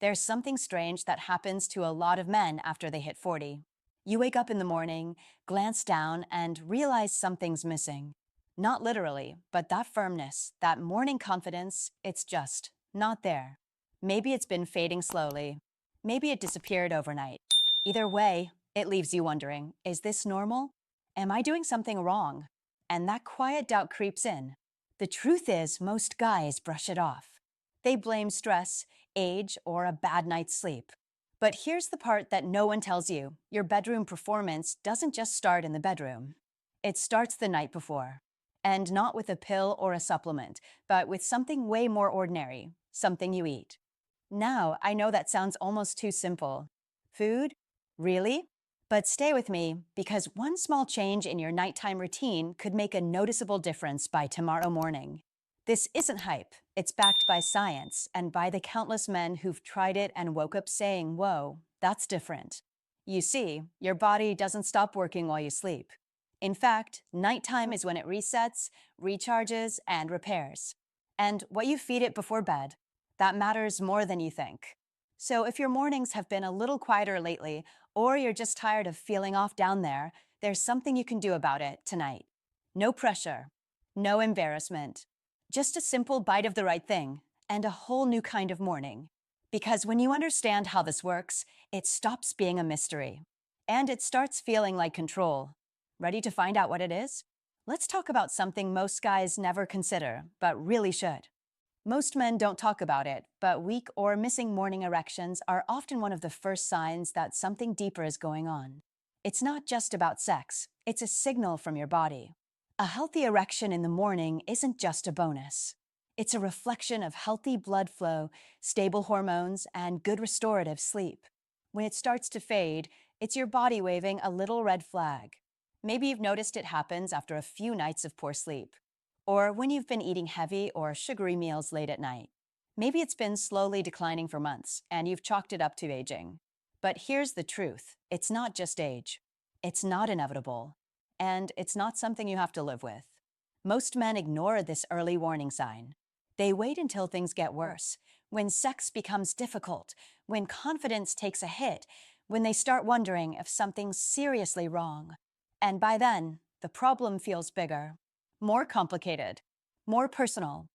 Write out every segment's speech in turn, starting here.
There's something strange that happens to a lot of men after they hit 40. You wake up in the morning, glance down, and realize something's missing. Not literally, but that firmness, that morning confidence, it's just not there. Maybe it's been fading slowly. Maybe it disappeared overnight. Either way, it leaves you wondering, is this normal? Am I doing something wrong? And that quiet doubt creeps in. The truth is, most guys brush it off. They blame stress, age, or a bad night's sleep. But here's the part that no one tells you. Your bedroom performance doesn't just start in the bedroom. It starts the night before. And not with a pill or a supplement, but with something way more ordinary, something you eat. Now, I know that sounds almost too simple. Food? Really? But stay with me, because one small change in your nighttime routine could make a noticeable difference by tomorrow morning. This isn't hype, it's backed by science and by the countless men who've tried it and woke up saying, whoa, that's different. You see, your body doesn't stop working while you sleep. In fact, nighttime is when it resets, recharges, and repairs. And what you feed it before bed, that matters more than you think. So if your mornings have been a little quieter lately, or you're just tired of feeling off down there, there's something you can do about it tonight. No pressure, no embarrassment, just a simple bite of the right thing and a whole new kind of morning. Because when you understand how this works, it stops being a mystery and it starts feeling like control. Ready to find out what it is? Let's talk about something most guys never consider, but really should. Most men don't talk about it, but weak or missing morning erections are often one of the first signs that something deeper is going on. It's not just about sex, it's a signal from your body. A healthy erection in the morning isn't just a bonus. It's a reflection of healthy blood flow, stable hormones, and good restorative sleep. When it starts to fade, it's your body waving a little red flag. Maybe you've noticed it happens after a few nights of poor sleep, or when you've been eating heavy or sugary meals late at night. Maybe it's been slowly declining for months, and you've chalked it up to aging. But here's the truth. It's not just age. It's not inevitable. And it's not something you have to live with. Most men ignore this early warning sign. They wait until things get worse, when sex becomes difficult, when confidence takes a hit, when they start wondering if something's seriously wrong. And by then, the problem feels bigger, more complicated, more personal.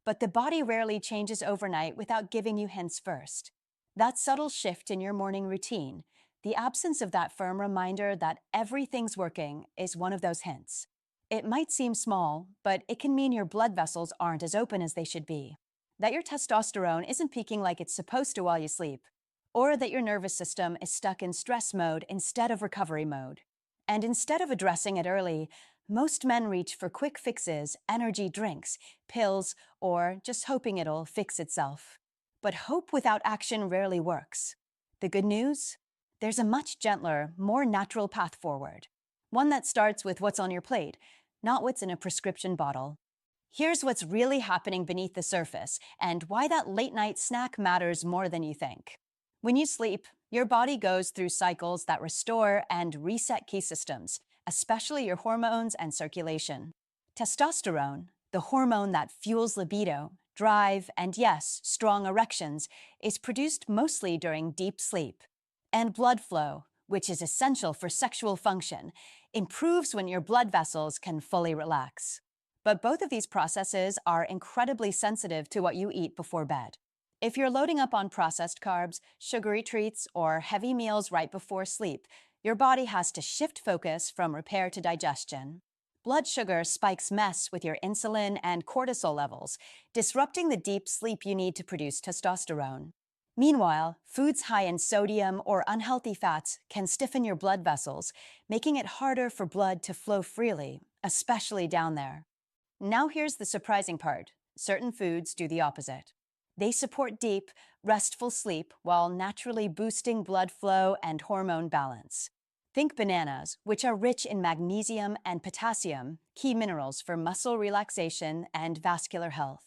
But the body rarely changes overnight without giving you hints first. That subtle shift in your morning routine, the absence of that firm reminder that everything's working, is one of those hints. It might seem small, but it can mean your blood vessels aren't as open as they should be, that your testosterone isn't peaking like it's supposed to while you sleep, or that your nervous system is stuck in stress mode instead of recovery mode. And instead of addressing it early, most men reach for quick fixes, energy drinks, pills, or just hoping it'll fix itself. But hope without action rarely works. The good news? There's a much gentler, more natural path forward. One that starts with what's on your plate, not what's in a prescription bottle. Here's what's really happening beneath the surface and why that late night snack matters more than you think. When you sleep, your body goes through cycles that restore and reset key systems, especially your hormones and circulation. Testosterone, the hormone that fuels libido, drive, and yes, strong erections, is produced mostly during deep sleep. And blood flow, which is essential for sexual function, improves when your blood vessels can fully relax. But both of these processes are incredibly sensitive to what you eat before bed. If you're loading up on processed carbs, sugary treats, or heavy meals right before sleep, your body has to shift focus from repair to digestion. Blood sugar spikes mess with your insulin and cortisol levels, disrupting the deep sleep you need to produce testosterone. Meanwhile, foods high in sodium or unhealthy fats can stiffen your blood vessels, making it harder for blood to flow freely, especially down there. Now here's the surprising part. Certain foods do the opposite. They support deep, restful sleep while naturally boosting blood flow and hormone balance. Think bananas, which are rich in magnesium and potassium, key minerals for muscle relaxation and vascular health.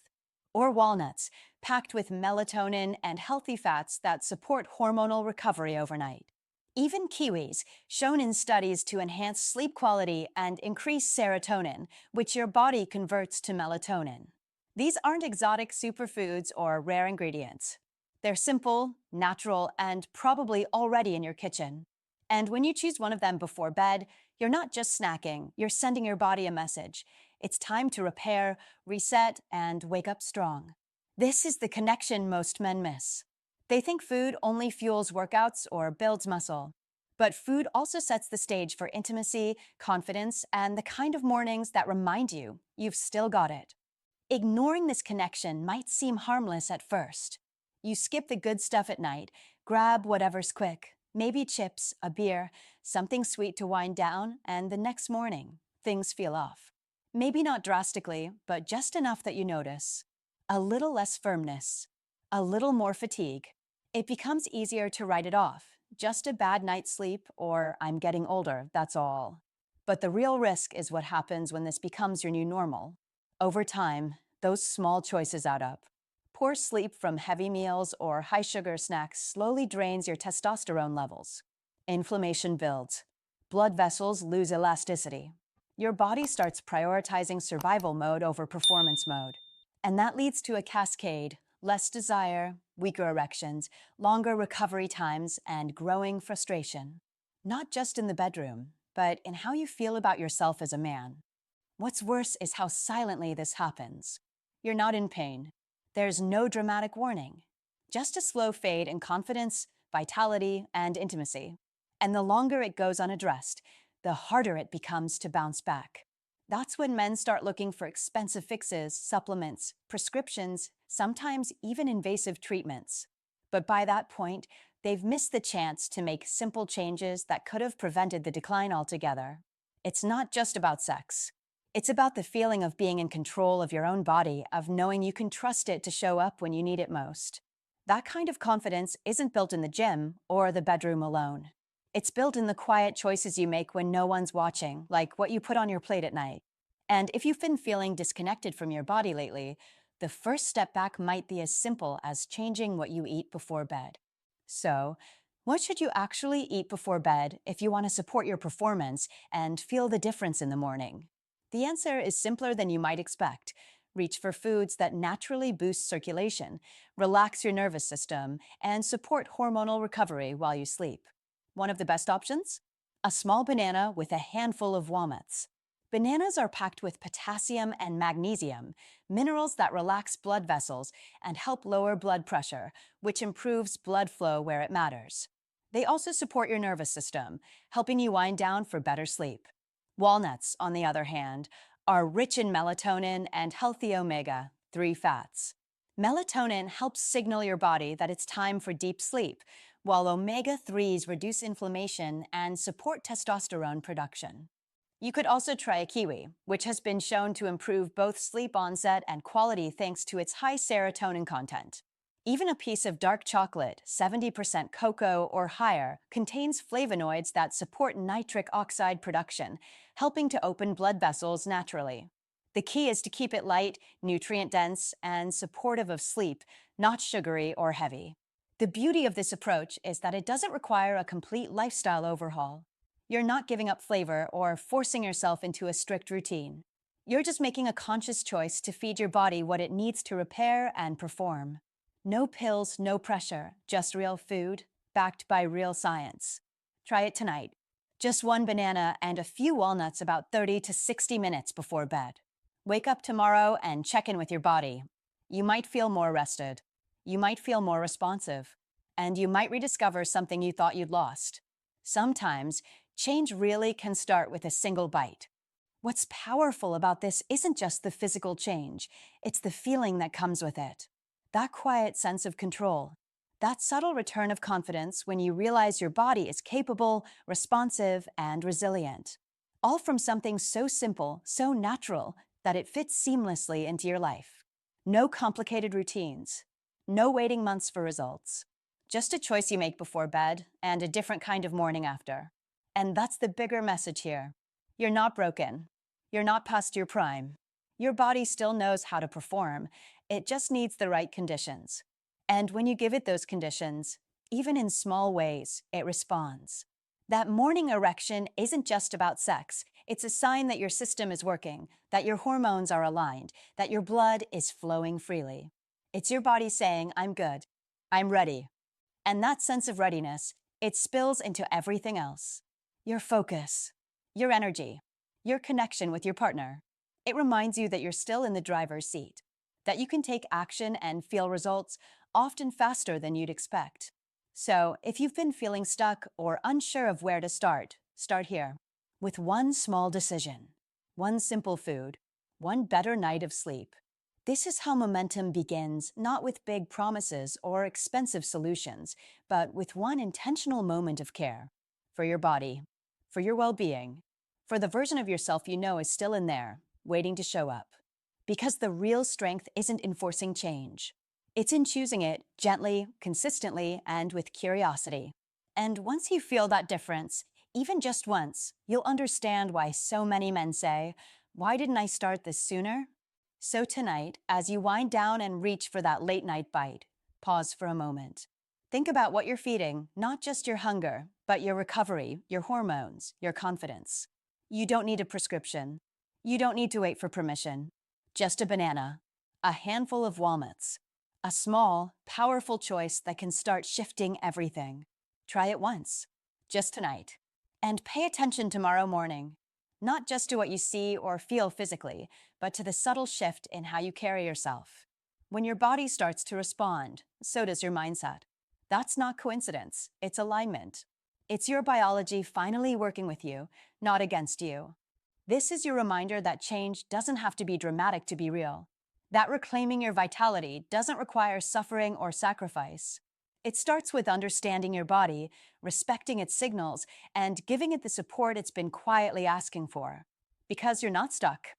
Or walnuts, packed with melatonin and healthy fats that support hormonal recovery overnight. Even kiwis, shown in studies to enhance sleep quality and increase serotonin, which your body converts to melatonin. These aren't exotic superfoods or rare ingredients. They're simple, natural, and probably already in your kitchen. And when you choose one of them before bed, you're not just snacking, you're sending your body a message. It's time to repair, reset, and wake up strong. This is the connection most men miss. They think food only fuels workouts or builds muscle. But food also sets the stage for intimacy, confidence, and the kind of mornings that remind you you've still got it. Ignoring this connection might seem harmless at first. You skip the good stuff at night, grab whatever's quick, maybe chips, a beer, something sweet to wind down, and the next morning, things feel off. Maybe not drastically, but just enough that you notice. A little less firmness, a little more fatigue. It becomes easier to write it off. Just a bad night's sleep, or I'm getting older, that's all. But the real risk is what happens when this becomes your new normal. Over time, those small choices add up. Poor sleep from heavy meals or high sugar snacks slowly drains your testosterone levels. Inflammation builds. Blood vessels lose elasticity. Your body starts prioritizing survival mode over performance mode. And that leads to a cascade: less desire, weaker erections, longer recovery times, and growing frustration. Not just in the bedroom, but in how you feel about yourself as a man. What's worse is how silently this happens. You're not in pain. There's no dramatic warning. Just a slow fade in confidence, vitality, and intimacy. And the longer it goes unaddressed, the harder it becomes to bounce back. That's when men start looking for expensive fixes, supplements, prescriptions, sometimes even invasive treatments. But by that point, they've missed the chance to make simple changes that could have prevented the decline altogether. It's not just about sex. It's about the feeling of being in control of your own body, of knowing you can trust it to show up when you need it most. That kind of confidence isn't built in the gym or the bedroom alone. It's built in the quiet choices you make when no one's watching, like what you put on your plate at night. And if you've been feeling disconnected from your body lately, the first step back might be as simple as changing what you eat before bed. So, what should you actually eat before bed if you want to support your performance and feel the difference in the morning? The answer is simpler than you might expect. Reach for foods that naturally boost circulation, relax your nervous system, and support hormonal recovery while you sleep. One of the best options? A small banana with a handful of walnuts. Bananas are packed with potassium and magnesium, minerals that relax blood vessels and help lower blood pressure, which improves blood flow where it matters. They also support your nervous system, helping you wind down for better sleep. Walnuts, on the other hand, are rich in melatonin and healthy omega 3 fats. Melatonin helps signal your body that it's time for deep sleep, while omega 3s reduce inflammation and support testosterone production. You could also try a kiwi, which has been shown to improve both sleep onset and quality thanks to its high serotonin content. Even a piece of dark chocolate, 70% cocoa or higher, contains flavonoids that support nitric oxide production, helping to open blood vessels naturally. The key is to keep it light, nutrient-dense, and supportive of sleep, not sugary or heavy. The beauty of this approach is that it doesn't require a complete lifestyle overhaul. You're not giving up flavor or forcing yourself into a strict routine. You're just making a conscious choice to feed your body what it needs to repair and perform. No pills, no pressure, just real food, backed by real science. Try it tonight. Just one banana and a few walnuts about 30 to 60 minutes before bed. Wake up tomorrow and check in with your body. You might feel more rested. You might feel more responsive. And you might rediscover something you thought you'd lost. Sometimes, change really can start with a single bite. What's powerful about this isn't just the physical change, it's the feeling that comes with it. That quiet sense of control, that subtle return of confidence when you realize your body is capable, responsive, and resilient. All from something so simple, so natural, that it fits seamlessly into your life. No complicated routines. No waiting months for results. Just a choice you make before bed and a different kind of morning after. And that's the bigger message here. You're not broken. You're not past your prime. Your body still knows how to perform. It just needs the right conditions. And when you give it those conditions, even in small ways, it responds. That morning erection isn't just about sex. It's a sign that your system is working, that your hormones are aligned, that your blood is flowing freely. It's your body saying, I'm good. I'm ready. And that sense of readiness, it spills into everything else. Your focus, your energy, your connection with your partner. It reminds you that you're still in the driver's seat, that you can take action and feel results often faster than you'd expect. So, if you've been feeling stuck or unsure of where to start here with one small decision, one simple food, one better night of sleep. This is how momentum begins, not with big promises or expensive solutions, but with one intentional moment of care for your body, for your well being, for the version of yourself you know is still in there, waiting to show up. Because the real strength isn't in forcing change, it's in choosing it gently, consistently, and with curiosity. And once you feel that difference, even just once, you'll understand why so many men say, "Why didn't I start this sooner?" So tonight, as you wind down and reach for that late night bite, pause for a moment. Think about what you're feeding, not just your hunger, but your recovery, your hormones, your confidence. You don't need a prescription. You don't need to wait for permission. Just a banana, a handful of walnuts, a small, powerful choice that can start shifting everything. Try it once, just tonight. And pay attention tomorrow morning, not just to what you see or feel physically, but to the subtle shift in how you carry yourself. When your body starts to respond, so does your mindset. That's not coincidence, it's alignment. It's your biology finally working with you, not against you. This is your reminder that change doesn't have to be dramatic to be real. That reclaiming your vitality doesn't require suffering or sacrifice. It starts with understanding your body, respecting its signals, and giving it the support it's been quietly asking for. Because you're not stuck,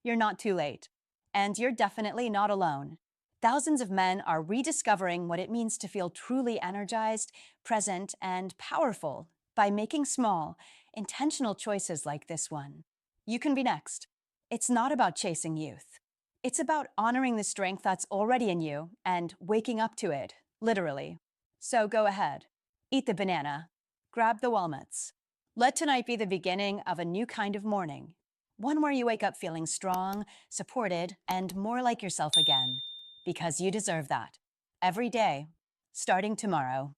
you're not too late, and you're definitely not alone. Thousands of men are rediscovering what it means to feel truly energized, present, and powerful by making small, intentional choices like this one. You can be next. It's not about chasing youth. It's about honoring the strength that's already in you and waking up to it, literally. So go ahead, eat the banana, grab the walnuts. Let tonight be the beginning of a new kind of morning, one where you wake up feeling strong, supported, and more like yourself again. Because you deserve that. Every day, starting tomorrow.